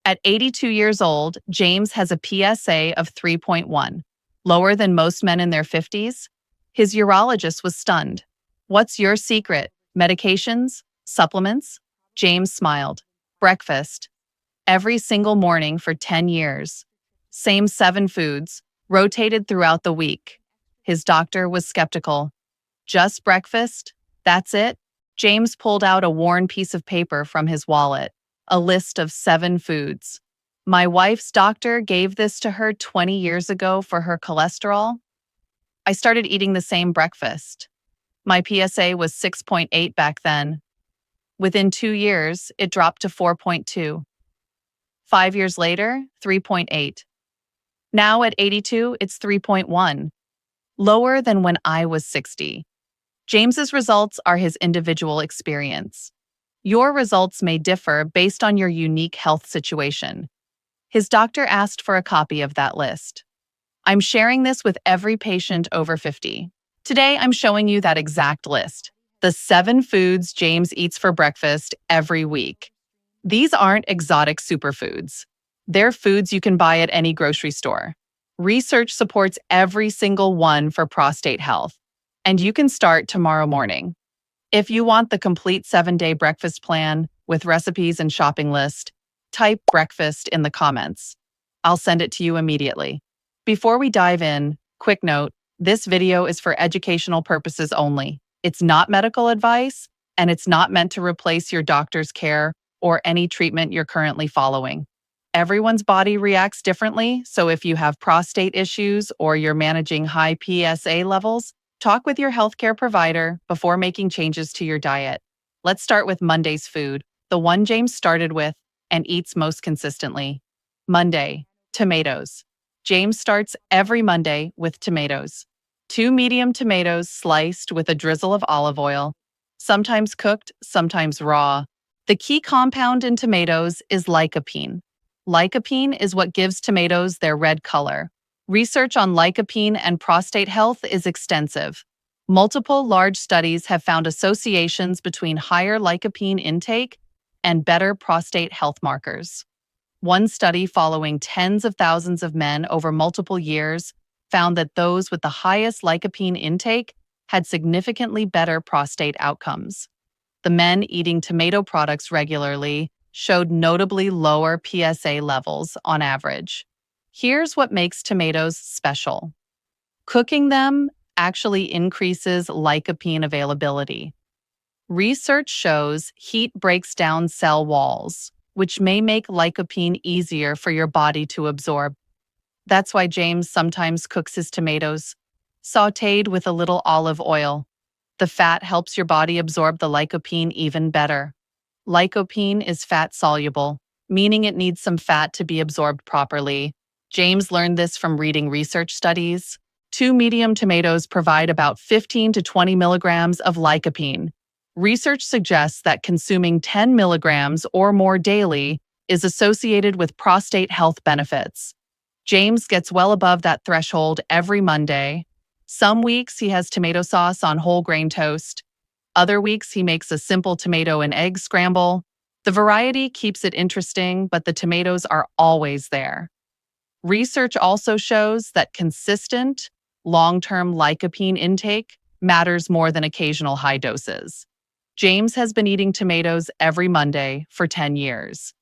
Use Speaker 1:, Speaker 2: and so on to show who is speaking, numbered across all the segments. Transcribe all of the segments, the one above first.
Speaker 1: At 82 years old, James has a PSA of 3.1, lower than most men in their 50s. His urologist was stunned. What's your secret? Medications? Supplements? James smiled. Breakfast. Every single morning for 10 years. Same 7 foods, rotated throughout the week. His doctor was skeptical. Just breakfast? That's it? James pulled out a worn piece of paper from his wallet, a list of 7 foods. My wife's doctor gave this to her 20 years ago for her cholesterol. I started eating the same breakfast. My PSA was 6.8 back then. Within 2 years, it dropped to 4.2. 5 years later, 3.8. Now at 82, it's 3.1, lower than when I was 60. James's results are his individual experience. Your results may differ based on your unique health situation. His doctor asked for a copy of that list. I'm sharing this with every patient over 50. Today, I'm showing you that exact list, the 7 foods James eats for breakfast every week. These aren't exotic superfoods. They're foods you can buy at any grocery store. Research supports every single one for prostate health, and you can start tomorrow morning. If you want the complete 7-day breakfast plan with recipes and shopping list, type breakfast in the comments. I'll send it to you immediately. Before we dive in, quick note, this video is for educational purposes only. It's not medical advice, and it's not meant to replace your doctor's care or any treatment you're currently following. Everyone's body reacts differently, so if you have prostate issues or you're managing high PSA levels, talk with your healthcare provider before making changes to your diet. Let's start with Monday's food, the one James started with and eats most consistently. Monday, tomatoes. James starts every Monday with tomatoes. 2 medium tomatoes sliced with a drizzle of olive oil, sometimes cooked, sometimes raw. The key compound in tomatoes is lycopene. Lycopene is what gives tomatoes their red color. Research on lycopene and prostate health is extensive. Multiple large studies have found associations between higher lycopene intake and better prostate health markers. One study following tens of thousands of men over multiple years found that those with the highest lycopene intake had significantly better prostate outcomes. The men eating tomato products regularly showed notably lower PSA levels on average. Here's what makes tomatoes special. Cooking them actually increases lycopene availability. Research shows heat breaks down cell walls, which may make lycopene easier for your body to absorb. That's why James sometimes cooks his tomatoes, sautéed with a little olive oil. The fat helps your body absorb the lycopene even better. Lycopene is fat-soluble, meaning it needs some fat to be absorbed properly. James learned this from reading research studies. 2 medium tomatoes provide about 15 to 20 milligrams of lycopene. Research suggests that consuming 10 milligrams or more daily is associated with prostate health benefits. James gets well above that threshold every Monday. Some weeks he has tomato sauce on whole grain toast. Other weeks he makes a simple tomato and egg scramble. The variety keeps it interesting, but the tomatoes are always there. Research also shows that consistent, long-term lycopene intake matters more than occasional high doses. James has been eating tomatoes every Monday for 10 years.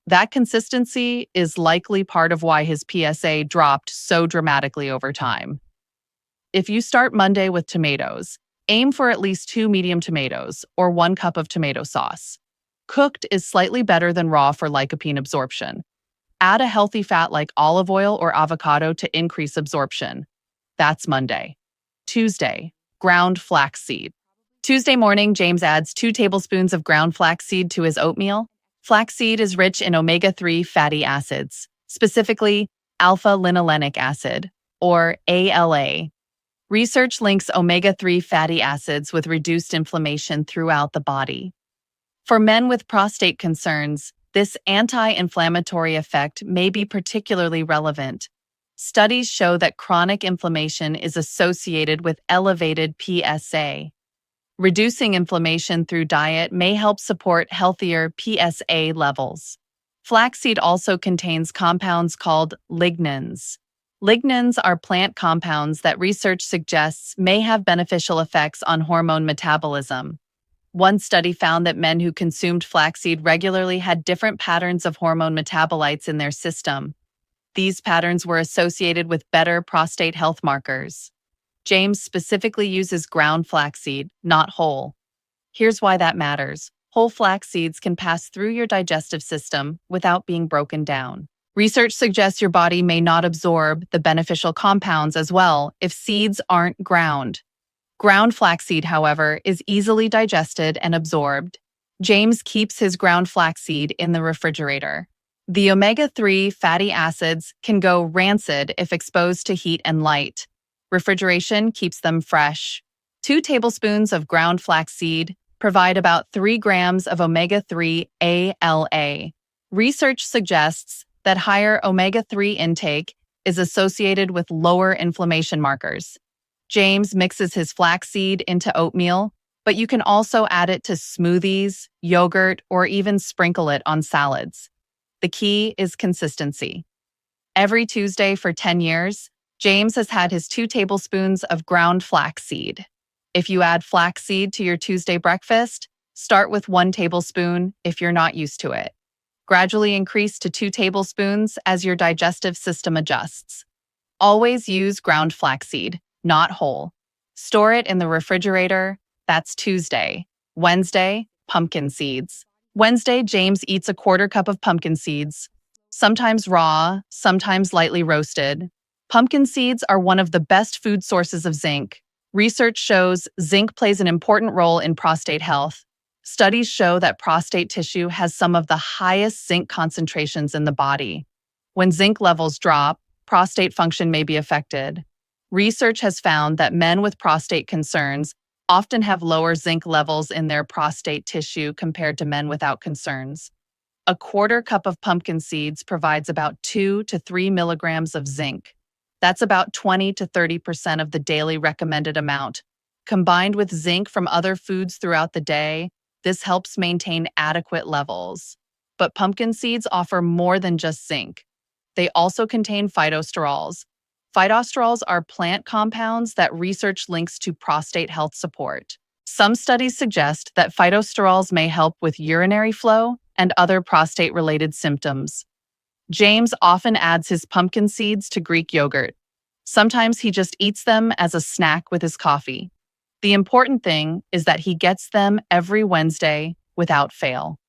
Speaker 1: That consistency is likely part of why his PSA dropped so dramatically over time. If you start Monday with tomatoes, aim for at least 2 medium tomatoes or 1 cup of tomato sauce. Cooked is slightly better than raw for lycopene absorption. Add a healthy fat like olive oil or avocado to increase absorption. That's Monday. Tuesday, ground flaxseed. Tuesday morning, James adds 2 tablespoons of ground flaxseed to his oatmeal. Flaxseed is rich in omega-3 fatty acids, specifically alpha-linolenic acid, or ALA. Research links omega-3 fatty acids with reduced inflammation throughout the body. For men with prostate concerns, this anti-inflammatory effect may be particularly relevant. Studies show that chronic inflammation is associated with elevated PSA. Reducing inflammation through diet may help support healthier PSA levels. Flaxseed also contains compounds called lignans. Lignans are plant compounds that research suggests may have beneficial effects on hormone metabolism. One study found that men who consumed flaxseed regularly had different patterns of hormone metabolites in their system. These patterns were associated with better prostate health markers. James specifically uses ground flaxseed, not whole. Here's why that matters. Whole flax seeds can pass through your digestive system without being broken down. Research suggests your body may not absorb the beneficial compounds as well if seeds aren't ground. Ground flaxseed, however, is easily digested and absorbed. James keeps his ground flaxseed in the refrigerator. The omega-3 fatty acids can go rancid if exposed to heat and light. Refrigeration keeps them fresh. 2 tablespoons of ground flaxseed provide about 3 grams of omega-3 ALA. Research suggests that higher omega-3 intake is associated with lower inflammation markers. James mixes his flaxseed into oatmeal, but you can also add it to smoothies, yogurt, or even sprinkle it on salads. The key is consistency. Every Tuesday for 10 years, James has had his 2 tablespoons of ground flaxseed. If you add flaxseed to your Tuesday breakfast, start with 1 tablespoon if you're not used to it. Gradually increase to 2 tablespoons as your digestive system adjusts. Always use ground flaxseed, not whole. Store it in the refrigerator. That's Tuesday. Wednesday, pumpkin seeds. Wednesday, James eats a 1/4 cup of pumpkin seeds, sometimes raw, sometimes lightly roasted. Pumpkin seeds are one of the best food sources of zinc. Research shows zinc plays an important role in prostate health. Studies show that prostate tissue has some of the highest zinc concentrations in the body. When zinc levels drop, prostate function may be affected. Research has found that men with prostate concerns often have lower zinc levels in their prostate tissue compared to men without concerns. A 1/4 cup of pumpkin seeds provides about 2 to 3 milligrams of zinc. That's about 20 to 30% of the daily recommended amount. Combined with zinc from other foods throughout the day, this helps maintain adequate levels. But pumpkin seeds offer more than just zinc. They also contain phytosterols. Phytosterols are plant compounds that research links to prostate health support. Some studies suggest that phytosterols may help with urinary flow and other prostate-related symptoms. James often adds his pumpkin seeds to Greek yogurt. Sometimes he just eats them as a snack with his coffee. The important thing is that he gets them every Wednesday without fail.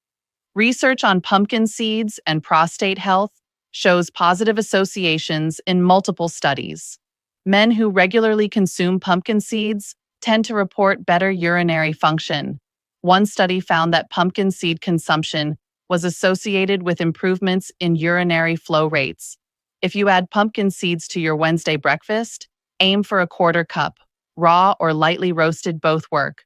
Speaker 1: Research on pumpkin seeds and prostate health shows positive associations in multiple studies. Men who regularly consume pumpkin seeds tend to report better urinary function. One study found that pumpkin seed consumption was associated with improvements in urinary flow rates. If you add pumpkin seeds to your Wednesday breakfast, aim for a 1/4 cup. Raw or lightly roasted both work.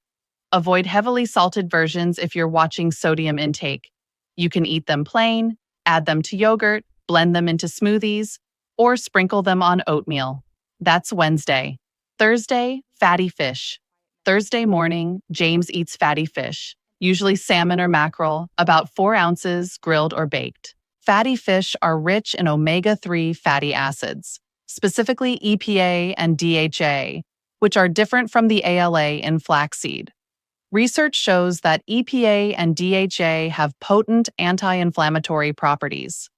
Speaker 1: Avoid heavily salted versions if you're watching sodium intake. You can eat them plain, add them to yogurt, blend them into smoothies, or sprinkle them on oatmeal. That's Wednesday. Thursday, fatty fish. Thursday morning, James eats fatty fish, usually salmon or mackerel, about 4 ounces, grilled or baked. Fatty fish are rich in omega-3 fatty acids, specifically EPA and DHA, which are different from the ALA in flaxseed. Research shows that EPA and DHA have potent anti-inflammatory properties.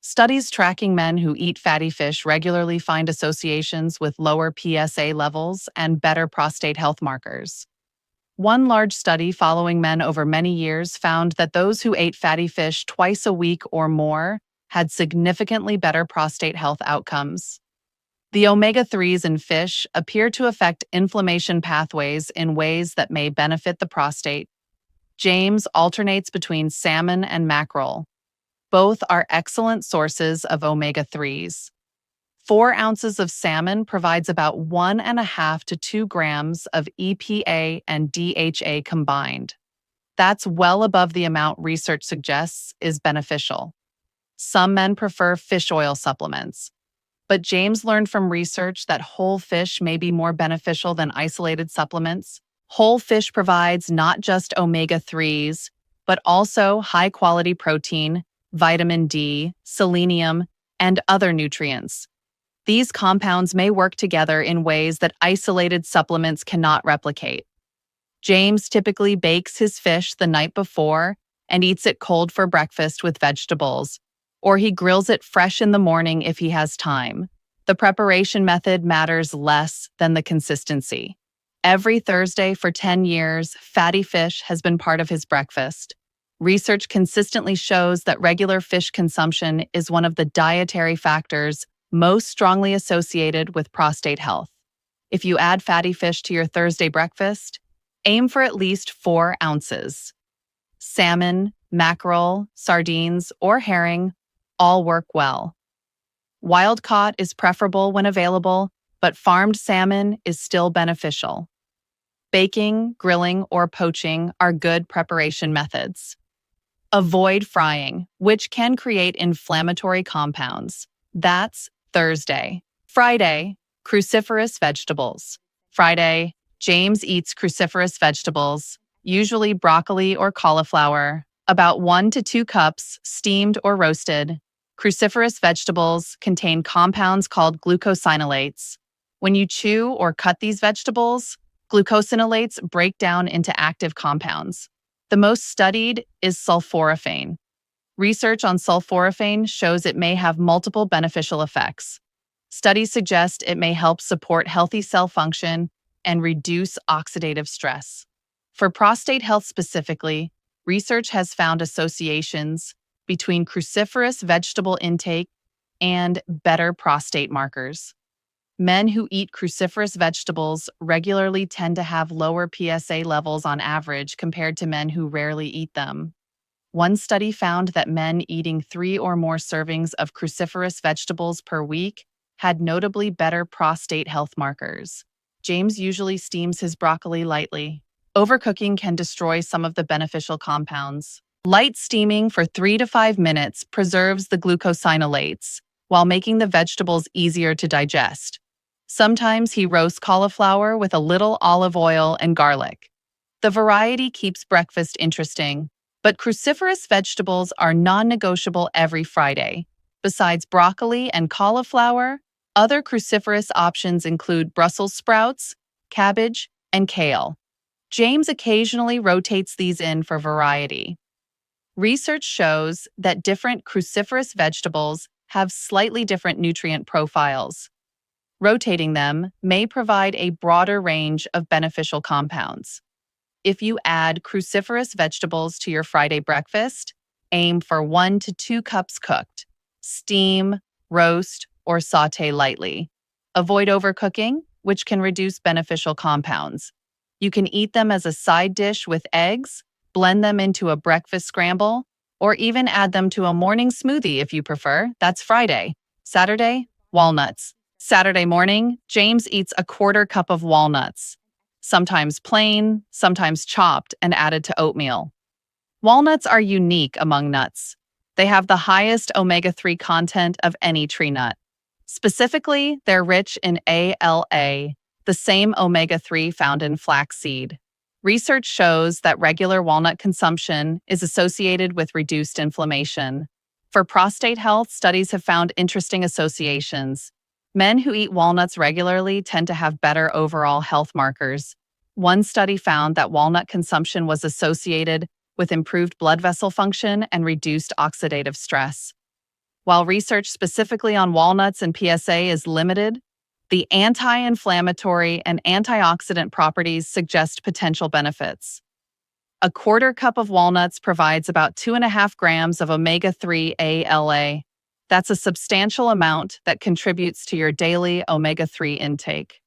Speaker 1: Studies tracking men who eat fatty fish regularly find associations with lower PSA levels and better prostate health markers. One large study following men over many years found that those who ate fatty fish twice a week or more had significantly better prostate health outcomes. The omega-3s in fish appear to affect inflammation pathways in ways that may benefit the prostate. James alternates between salmon and mackerel. Both are excellent sources of omega-3s. 4 ounces of salmon provides about 1.5 to 2 grams of EPA and DHA combined. That's well above the amount research suggests is beneficial. Some men prefer fish oil supplements, but James learned from research that whole fish may be more beneficial than isolated supplements. Whole fish provides not just omega-3s, but also high-quality protein, vitamin D, selenium, and other nutrients. These compounds may work together in ways that isolated supplements cannot replicate. James typically bakes his fish the night before and eats it cold for breakfast with vegetables, or he grills it fresh in the morning if he has time. The preparation method matters less than the consistency. Every Thursday for 10 years, fatty fish has been part of his breakfast. Research consistently shows that regular fish consumption is one of the dietary factors most strongly associated with prostate health. If you add fatty fish to your Thursday breakfast, aim for at least 4 ounces. Salmon, mackerel, sardines, or herring all work well. Wild caught is preferable when available, but farmed salmon is still beneficial. Baking, grilling, or poaching are good preparation methods. Avoid frying, which can create inflammatory compounds. That's Thursday. Friday, cruciferous vegetables. Friday, James eats cruciferous vegetables, usually broccoli or cauliflower, about 1 to 2 cups, steamed or roasted. Cruciferous vegetables contain compounds called glucosinolates. When you chew or cut these vegetables, glucosinolates break down into active compounds. The most studied is sulforaphane. Research on sulforaphane shows it may have multiple beneficial effects. Studies suggest it may help support healthy cell function and reduce oxidative stress. For prostate health specifically, research has found associations between cruciferous vegetable intake and better prostate markers. Men who eat cruciferous vegetables regularly tend to have lower PSA levels on average compared to men who rarely eat them. One study found that men eating 3 or more servings of cruciferous vegetables per week had notably better prostate health markers. James usually steams his broccoli lightly. Overcooking can destroy some of the beneficial compounds. Light steaming for 3 to 5 minutes preserves the glucosinolates while making the vegetables easier to digest. Sometimes he roasts cauliflower with a little olive oil and garlic. The variety keeps breakfast interesting, but cruciferous vegetables are non-negotiable every Friday. Besides broccoli and cauliflower, other cruciferous options include Brussels sprouts, cabbage, and kale. James occasionally rotates these in for variety. Research shows that different cruciferous vegetables have slightly different nutrient profiles. Rotating them may provide a broader range of beneficial compounds. If you add cruciferous vegetables to your Friday breakfast, aim for 1 to 2 cups cooked. Steam, roast, or sauté lightly. Avoid overcooking, which can reduce beneficial compounds. You can eat them as a side dish with eggs, blend them into a breakfast scramble, or even add them to a morning smoothie if you prefer. That's Friday. Saturday, walnuts. Saturday morning, James eats a 1/4 cup of walnuts, sometimes plain, sometimes chopped and added to oatmeal. Walnuts are unique among nuts. They have the highest omega-3 content of any tree nut. Specifically, they're rich in ALA, the same omega-3 found in flaxseed. Research shows that regular walnut consumption is associated with reduced inflammation. For prostate health, studies have found interesting associations. Men who eat walnuts regularly tend to have better overall health markers. One study found that walnut consumption was associated with improved blood vessel function and reduced oxidative stress. While research specifically on walnuts and PSA is limited, the anti-inflammatory and antioxidant properties suggest potential benefits. A 1/4 cup of walnuts provides about 2.5 grams of omega-3 ALA. That's a substantial amount that contributes to your daily omega-3 intake.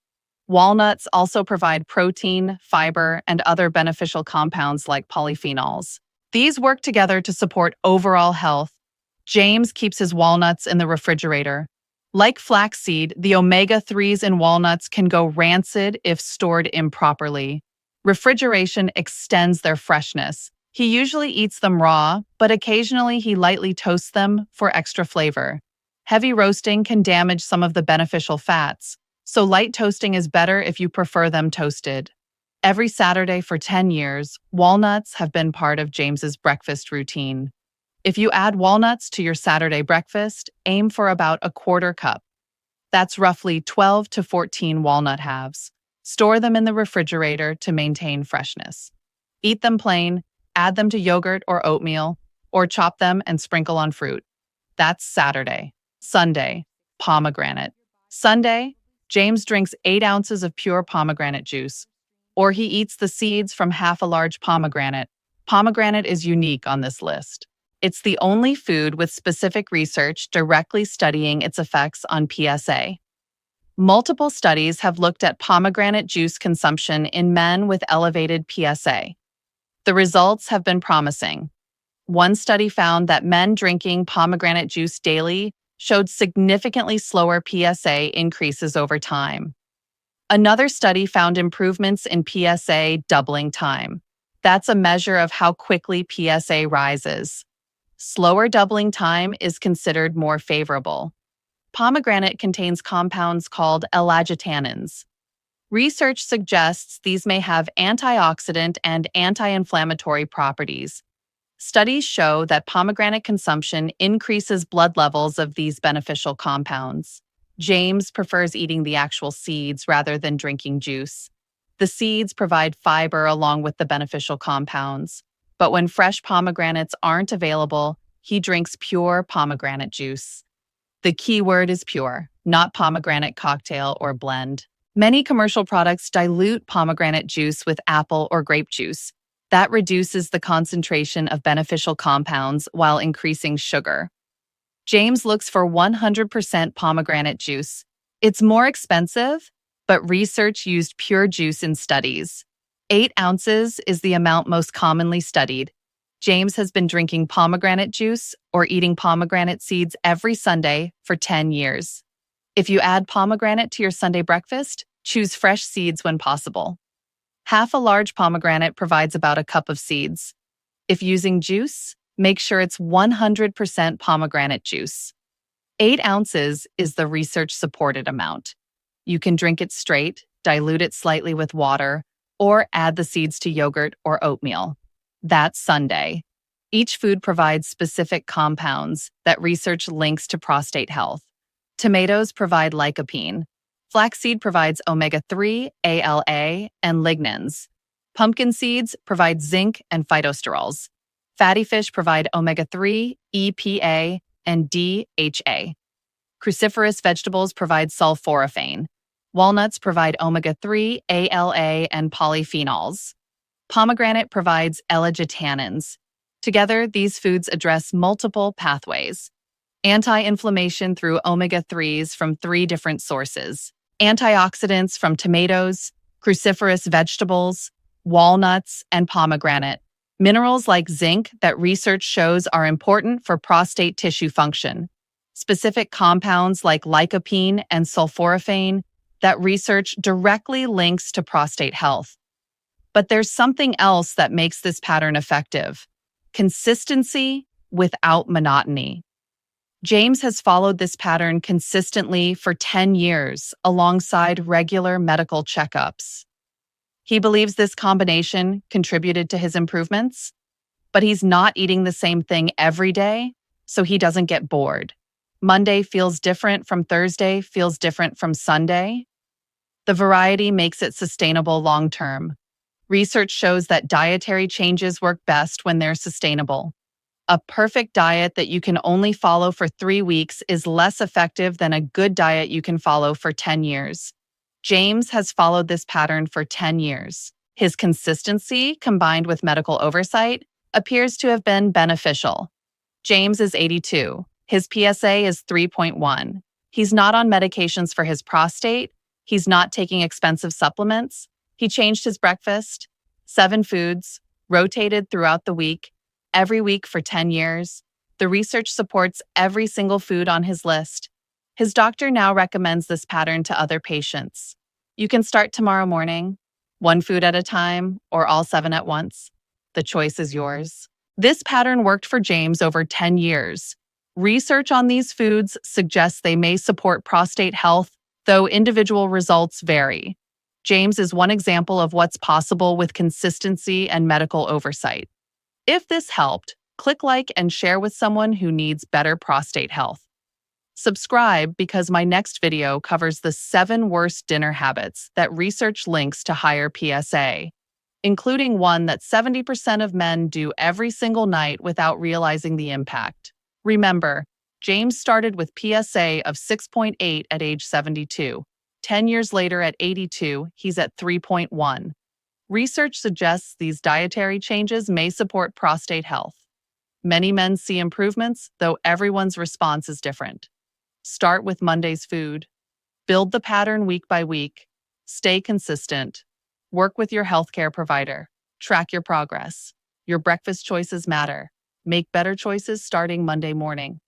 Speaker 1: Walnuts also provide protein, fiber, and other beneficial compounds like polyphenols. These work together to support overall health. James keeps his walnuts in the refrigerator. Like flaxseed, the omega-3s in walnuts can go rancid if stored improperly. Refrigeration extends their freshness. He usually eats them raw, but occasionally he lightly toasts them for extra flavor. Heavy roasting can damage some of the beneficial fats, so light toasting is better if you prefer them toasted. Every Saturday for 10 years, walnuts have been part of James's breakfast routine. If you add walnuts to your Saturday breakfast, aim for about a quarter cup. That's roughly 12 to 14 walnut halves. Store them in the refrigerator to maintain freshness. Eat them plain, add them to yogurt or oatmeal, or chop them and sprinkle on fruit. That's Saturday. Sunday, pomegranate. Sunday, James drinks 8 ounces of pure pomegranate juice, or he eats the seeds from half a large pomegranate. Pomegranate is unique on this list. It's the only food with specific research directly studying its effects on PSA. Multiple studies have looked at pomegranate juice consumption in men with elevated PSA. The results have been promising. One study found that men drinking pomegranate juice daily showed significantly slower PSA increases over time. Another study found improvements in PSA doubling time. That's a measure of how quickly PSA rises. Slower doubling time is considered more favorable. Pomegranate contains compounds called elagitanins. Research suggests these may have antioxidant and anti-inflammatory properties. Studies show that pomegranate consumption increases blood levels of these beneficial compounds. James prefers eating the actual seeds rather than drinking juice. The seeds provide fiber along with the beneficial compounds. But when fresh pomegranates aren't available, he drinks pure pomegranate juice. The key word is pure, not pomegranate cocktail or blend. Many commercial products dilute pomegranate juice with apple or grape juice. That reduces the concentration of beneficial compounds while increasing sugar. James looks for 100% pomegranate juice. It's more expensive, but research used pure juice in studies. 8 ounces is the amount most commonly studied. James has been drinking pomegranate juice or eating pomegranate seeds every Sunday for 10 years. If you add pomegranate to your Sunday breakfast, choose fresh seeds when possible. Half a large pomegranate provides about a cup of seeds. If using juice, make sure it's 100% pomegranate juice. 8 ounces is the research-supported amount. You can drink it straight, dilute it slightly with water, or add the seeds to yogurt or oatmeal. That's Sunday. Each food provides specific compounds that research links to prostate health. Tomatoes provide lycopene. Flaxseed provides omega-3, ALA, and lignans. Pumpkin seeds provide zinc and phytosterols. Fatty fish provide omega-3, EPA, and DHA. Cruciferous vegetables provide sulforaphane. Walnuts provide omega-3, ALA, and polyphenols. Pomegranate provides elagitanins. Together, these foods address multiple pathways. Anti-inflammation through omega-3s from 3 different sources. Antioxidants from tomatoes, cruciferous vegetables, walnuts, and pomegranate. Minerals like zinc that research shows are important for prostate tissue function. Specific compounds like lycopene and sulforaphane that research directly links to prostate health. But there's something else that makes this pattern effective: consistency without monotony. James has followed this pattern consistently for 10 years alongside regular medical checkups. He believes this combination contributed to his improvements, but he's not eating the same thing every day, so he doesn't get bored. Monday feels different from Thursday, feels different from Sunday. The variety makes it sustainable long-term. Research shows that dietary changes work best when they're sustainable. A perfect diet that you can only follow for 3 weeks is less effective than a good diet you can follow for 10 years. James has followed this pattern for 10 years. His consistency, combined with medical oversight, appears to have been beneficial. James is 82. His PSA is 3.1. He's not on medications for his prostate. He's not taking expensive supplements. He changed his breakfast, 7 foods, rotated throughout the week, every week for 10 years. The research supports every single food on his list. His doctor now recommends this pattern to other patients. You can start tomorrow morning, 1 food at a time, or all 7 at once. The choice is yours. This pattern worked for James over 10 years. Research on these foods suggests they may support prostate health, though individual results vary. James is one example of what's possible with consistency and medical oversight. If this helped, Click like and share with someone who needs better prostate health. Subscribe because my next video covers the 7 worst dinner habits that research links to higher PSA, including one that 70% of men do every single night without realizing the impact. Remember, James started with PSA of 6.8 at age 72. 10 years later at 82, he's at 3.1. Research suggests these dietary changes may support prostate health. Many men see improvements, though everyone's response is different. Start with Monday's food. Build the pattern week by week. Stay consistent. Work with your healthcare provider. Track your progress. Your breakfast choices matter. Make better choices starting Monday morning.